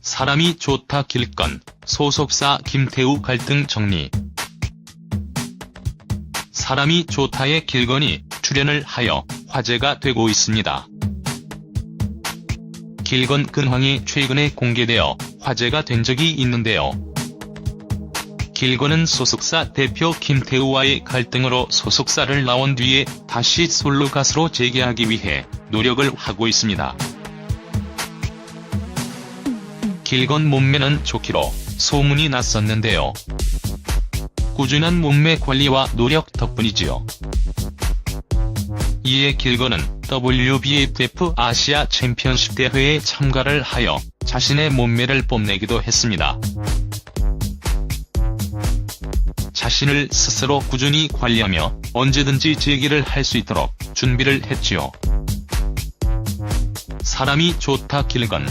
사람이 좋다 길건, 소속사 김태우 갈등 정리. 사람이 좋다의 길건이 출연을 하여 화제가 되고 있습니다. 길건 근황이 최근에 공개되어 화제가 된 적이 있는데요. 길건은 소속사 대표 김태우와의 갈등으로 소속사를 나온 뒤에 다시 솔로 가수로 재기하기 위해 노력을 하고 있습니다. 길건 몸매는 좋기로 소문이 났었는데요. 꾸준한 몸매 관리와 노력 덕분이지요. 이에 길건은 WBFF 아시아 챔피언십 대회에 참가를 하여 자신의 몸매를 뽐내기도 했습니다. 자신을 스스로 꾸준히 관리하며 언제든지 재기를 할 수 있도록 준비를 했지요. 사람이 좋다 길건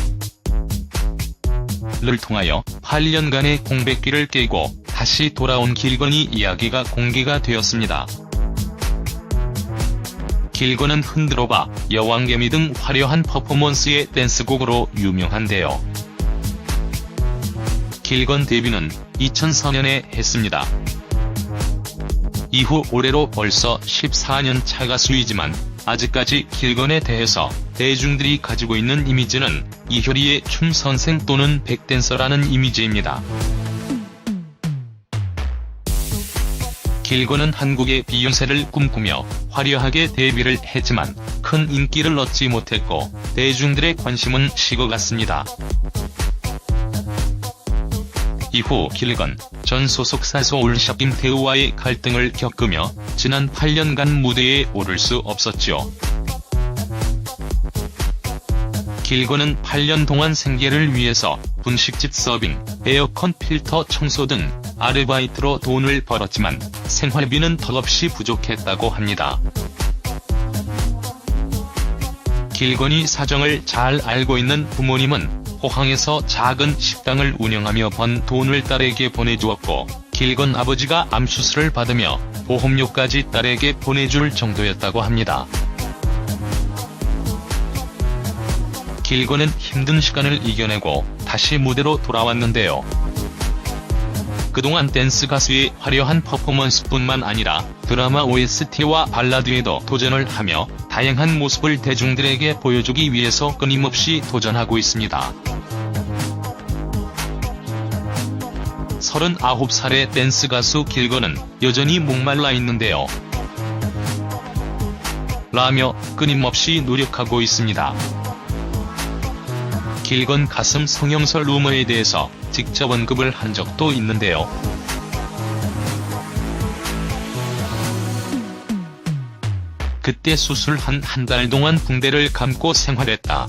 를 통하여 8년간의 공백기를 깨고 다시 돌아온 길건이 이야기가 공개가 되었습니다. 길건은 흔들어봐, 여왕개미 등 화려한 퍼포먼스의 댄스곡으로 유명한데요. 길건 데뷔는 2004년에 했습니다. 이후 올해로 벌써 14년 차 가수이지만 아직까지 길건에 대해서 대중들이 가지고 있는 이미지는 이효리의 춤 선생 또는 백댄서라는 이미지입니다. 길건은 한국의 비욘세를 꿈꾸며 화려하게 데뷔를 했지만 큰 인기를 얻지 못했고 대중들의 관심은 식어갔습니다. 이후 길건 전 소속사 소울샵 김태우와의 갈등을 겪으며 지난 8년간 무대에 오를 수 없었지요. 길건은 8년 동안 생계를 위해서 분식집 서빙, 에어컨 필터 청소 등 아르바이트로 돈을 벌었지만 생활비는 턱없이 부족했다고 합니다. 길건이 사정을 잘 알고 있는 부모님은 포항에서 작은 식당을 운영하며 번 돈을 딸에게 보내주었고 길건 아버지가 암수술을 받으며 보험료까지 딸에게 보내줄 정도였다고 합니다. 길건은 힘든 시간을 이겨내고 다시 무대로 돌아왔는데요. 그동안 댄스 가수의 화려한 퍼포먼스뿐만 아니라 드라마 OST와 발라드에도 도전을 하며 다양한 모습을 대중들에게 보여주기 위해서 끊임없이 도전하고 있습니다. 39살의 댄스 가수 길건은 여전히 목말라 있는데요. 라며 끊임없이 노력하고 있습니다. 길건 가슴 성형설 루머에 대해서 직접 언급을 한 적도 있는데요. 그때 수술한 한 달 동안 붕대를 감고 생활했다.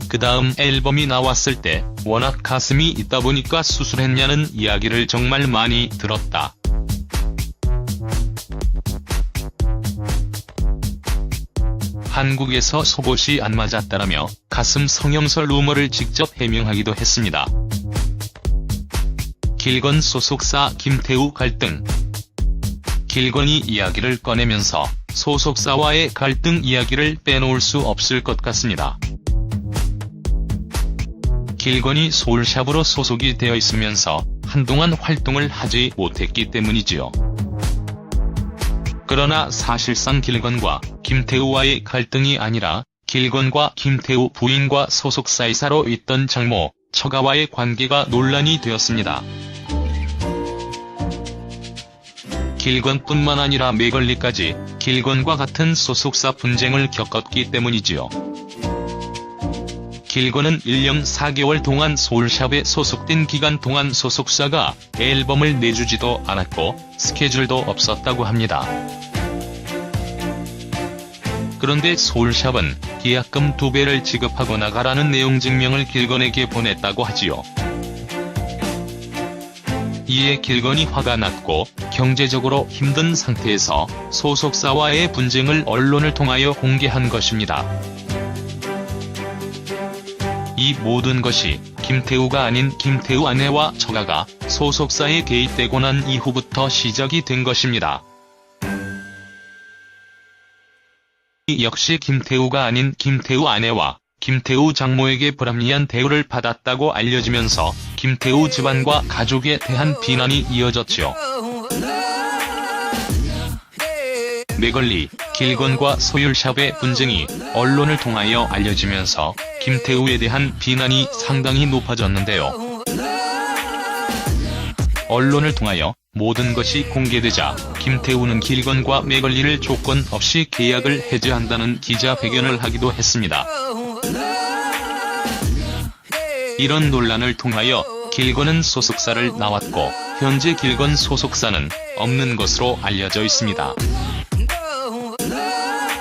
그 다음 앨범이 나왔을 때 워낙 가슴이 있다 보니까 수술했냐는 이야기를 정말 많이 들었다. 한국에서 속옷이 안 맞았다라며 가슴 성형설 루머를 직접 해명하기도 했습니다. 길건 소속사 김태우 갈등. 길건이 이야기를 꺼내면서 소속사와의 갈등 이야기를 빼놓을 수 없을 것 같습니다. 길건이 소울샵으로 소속이 되어 있으면서 한동안 활동을 하지 못했기 때문이지요. 그러나 사실상 길건과 김태우와의 갈등이 아니라 길건과 김태우 부인과 소속사이사로 있던 장모, 처가와의 관계가 논란이 되었습니다. 길건뿐만 아니라 매걸리까지 길건과 같은 소속사 분쟁을 겪었기 때문이지요. 길건은 1년 4개월 동안 소울샵에 소속된 기간 동안 소속사가 앨범을 내주지도 않았고 스케줄도 없었다고 합니다. 그런데 소울샵은 계약금 2배를 지급하고 나가라는 내용 증명을 길건에게 보냈다고 하지요. 이에 길건이 화가 났고 경제적으로 힘든 상태에서 소속사와의 분쟁을 언론을 통하여 공개한 것입니다. 이 모든 것이 김태우가 아닌 김태우 아내와 처가가 소속사에 개입되고 난 이후부터 시작이 된 것입니다. 역시 김태우가 아닌 김태우 아내와 김태우 장모에게 불합리한 대우를 받았다고 알려지면서 김태우 집안과 가족에 대한 비난이 이어졌죠. 맥걸리, 길건과 소율샵의 분쟁이 언론을 통하여 알려지면서 김태우에 대한 비난이 상당히 높아졌는데요. 언론을 통하여 모든 것이 공개되자 김태우는 길건과 맥걸리를 조건 없이 계약을 해지한다는 기자회견을 하기도 했습니다. 이런 논란을 통하여 길건은 소속사를 나왔고 현재 길건 소속사는 없는 것으로 알려져 있습니다.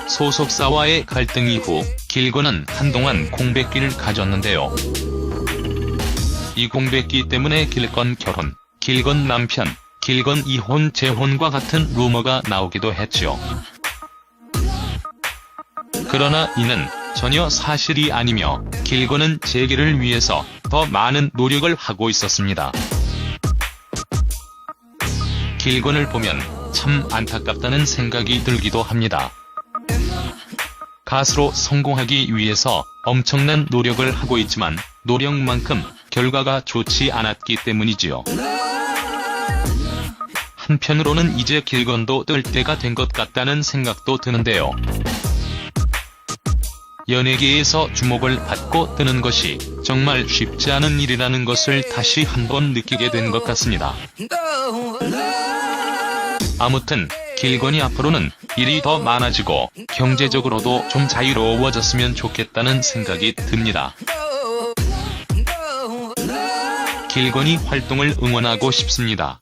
소속사와의 갈등 이후 길건은 한동안 공백기를 가졌는데요. 이 공백기 때문에 길건 결혼, 길건 남편, 길건 이혼 재혼과 같은 루머가 나오기도 했죠. 그러나 이는 전혀 사실이 아니며 길건은 재기를 위해서 더 많은 노력을 하고 있었습니다. 길건을 보면 참 안타깝다는 생각이 들기도 합니다. 가수로 성공하기 위해서 엄청난 노력을 하고 있지만 노력만큼 결과가 좋지 않았기 때문이지요. 한편으로는 이제 길건도 뜰 때가 된 것 같다는 생각도 드는데요. 연예계에서 주목을 받고 뜨는 것이 정말 쉽지 않은 일이라는 것을 다시 한번 느끼게 된 것 같습니다. 아무튼 길건이 앞으로는 일이 더 많아지고 경제적으로도 좀 자유로워졌으면 좋겠다는 생각이 듭니다. 길건이 활동을 응원하고 싶습니다.